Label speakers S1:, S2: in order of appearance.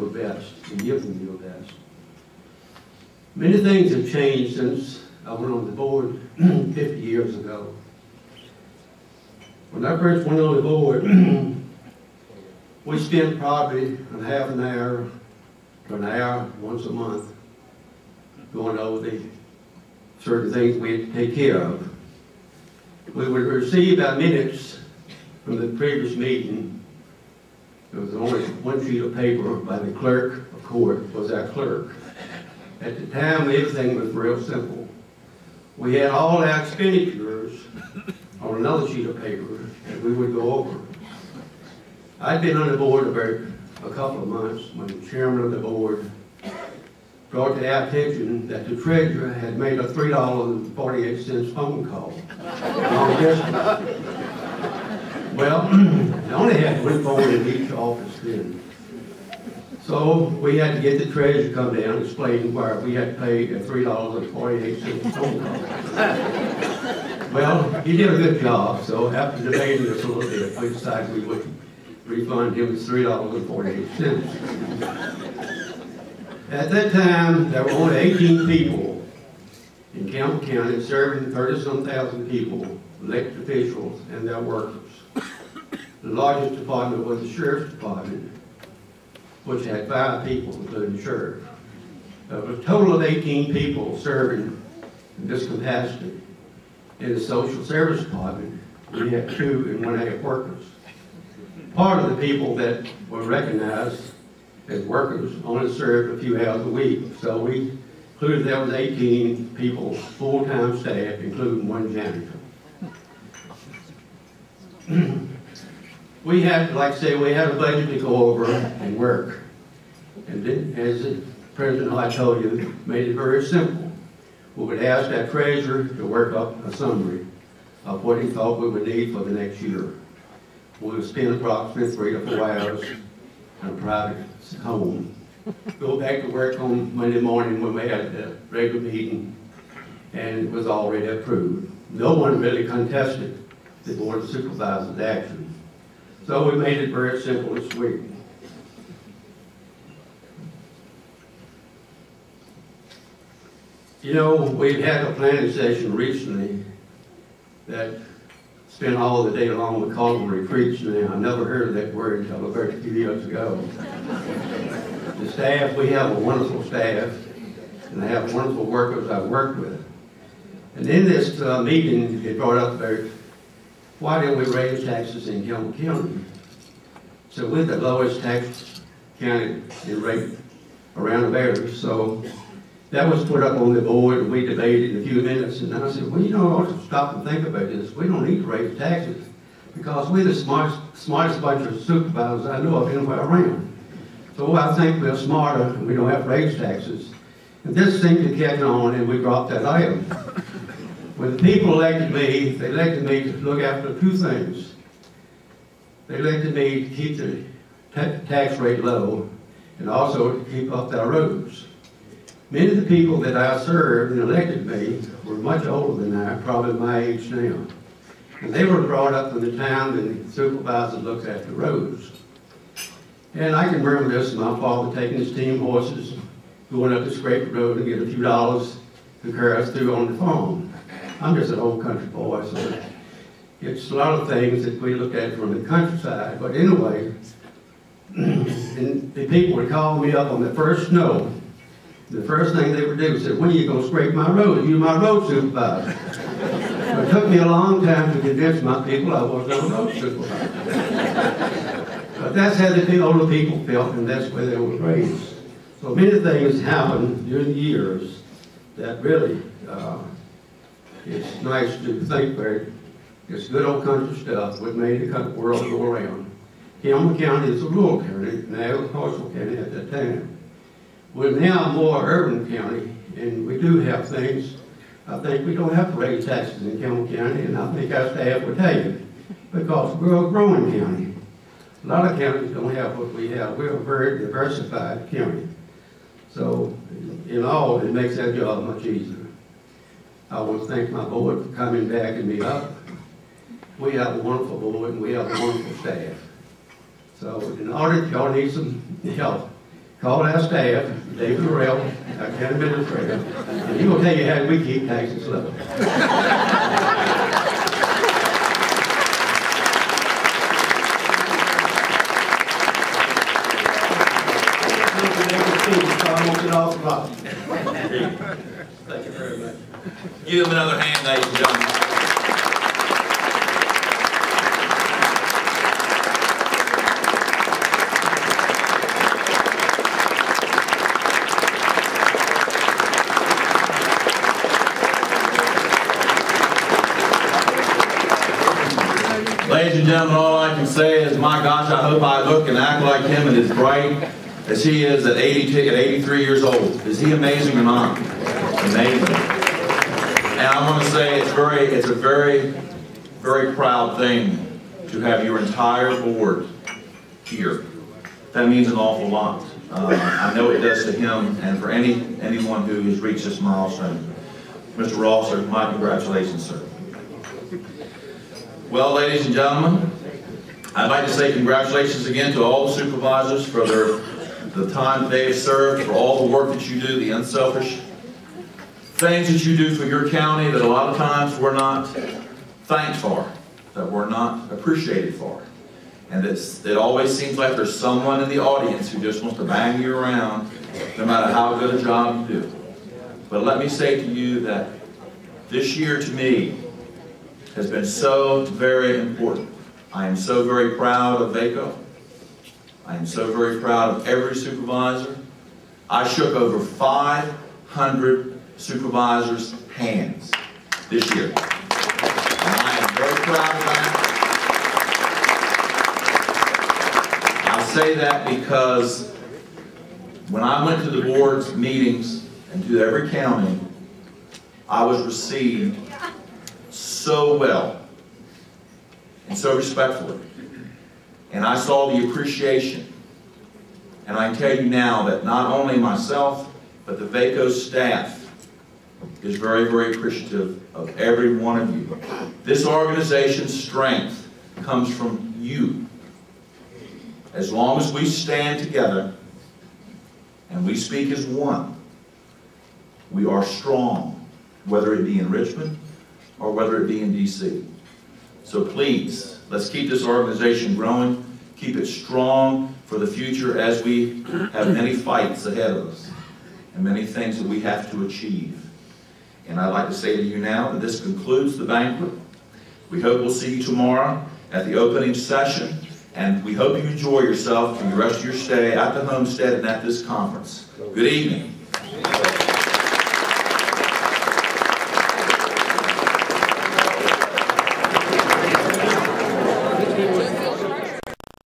S1: your best and give them your best. Many things have changed since I went on the board 50 years ago. When I first went on the board, we spent probably half an hour to an hour once a month going over the certain things we had to take care of. We would receive our minutes from the previous meeting. There was only one sheet of paper by the clerk of court, was our clerk. At the time, everything was real simple. We had all our expenditures on another sheet of paper that we would go over. I'd been on the board about a couple of months when the chairman of the board brought to our attention that the treasurer had made a $3.48 phone call. Well, I only had one phone in each office then. So we had to get the treasurer to come down and explain why we had paid a $3.48 phone call. Well, he did a good job, so after debating this a little bit, we decided we would refund him his $3.48. At that time, there were only 18 people in Campbell County serving 30-some thousand people, elected officials and their workers. The largest department was the Sheriff's Department, which had 5 people, including the sheriff. There was a total of 18 people serving in this capacity. In the Social Service Department, we had 2 1/2 workers. Part of the people that were recognized as workers only served a few hours a week, so we included that was 18 people, full-time staff, including 1 janitor. We had, like I say, we had a budget to go over and work. And then, as the President I told you, made it very simple. We would ask our treasurer to work up a summary of what he thought we would need for the next year. We would spend approximately 3 to 4 hours in a private home. Go back to work on Monday morning when we had the regular meeting, and it was already approved. No one really contested the Board of Supervisors' action. So we made it very simple and sweet. You know, we've had a planning session recently that spent all the day long with calling retreats now. I never heard of that word until a very few years ago. The staff, we have a wonderful staff, and I have wonderful workers I've worked with. And in this meeting, it brought up about why didn't we raise taxes in Campbell County? So we're the lowest tax county in rate around about, so that was put up on the board, and we debated in a few minutes, and I said, well, you know, I ought to stop and think about this. We don't need to raise taxes because we're the smartest bunch of supervisors I know of anywhere around. So I think we're smarter and we don't have to raise taxes. And this seemed to catch on, and we dropped that item. When the people elected me, they elected me to look after 2 things. They elected me to keep the tax rate low and also to keep up our roads. Many of the people that I served and elected me were much older than I, probably my age now. And they were brought up in the town and the supervisors looked after roads. And I can remember this, my father taking his team horses, going up the scrape road and get a few dollars to carry us through on the farm. I'm just an old country boy, so it's a lot of things that we look at from the countryside. But anyway, and the people would call me up on the first snow. The first thing they would do was say, when are you going to scrape my road? You're my road supervisor. So it took me a long time to convince my people I wasn't a road supervisor. But that's how the older people felt, and that's where they were raised. So many things happened during the years that really, it's nice to think about. It's good old country stuff what made the world go around. Campbell County is a rural county, and agricultural county at that time. We're now more urban county, and we do have things. I think we don't have to raise taxes in Campbell County, and I think our staff would tell you, because we're a growing county. A lot of counties don't have what we have. We're a very diversified county. So, in all, it makes our job much easier. I want to thank my board for coming backing me up. We have a wonderful board, and we have a wonderful staff. So, in order, y'all need some help. called our staff, David Burrell, our county administrator, and he will tell you how we keep taxes low. Thank you very much.
S2: Give them another hand, ladies and gentlemen. Ladies and gentlemen, all I can say is, my gosh, I hope I look and act like him and as bright as he is at 83 years old. Is he amazing or not? Amazing. And I want to say it's a very, very proud thing to have your entire board here. That means an awful lot. I know it does to him and for anyone who has reached this milestone. Mr. Rosser, my congratulations, sir. Well, ladies and gentlemen, I'd like to say congratulations again to all the supervisors for the time that they have served, for all the work that you do, the unselfish things that you do for your county that a lot of times we're not thanked for, that we're not appreciated for. And it always seems like there's someone in the audience who just wants to bang you around no matter how good a job you do. But let me say to you that this year to me has been so very important. I am so very proud of VACo. I am so very proud of every supervisor. I shook over 500 supervisors' hands this year. And I am very proud of that. I say that because when I went to the board's meetings and to every county, I was received so well and so respectfully. And I saw the appreciation. And I tell you now that not only myself, but the VACo staff is very, very appreciative of every one of you. This organization's strength comes from you. As long as we stand together and we speak as one, we are strong, whether it be in Richmond or whether it be in D.C. So please, let's keep this organization growing, keep it strong for the future as we have many fights ahead of us and many things that we have to achieve. And I'd like to say to you now that this concludes the banquet. We hope we'll see you tomorrow at the opening session, and we hope you enjoy yourself for the rest of your stay at the homestead and at this conference. Good evening.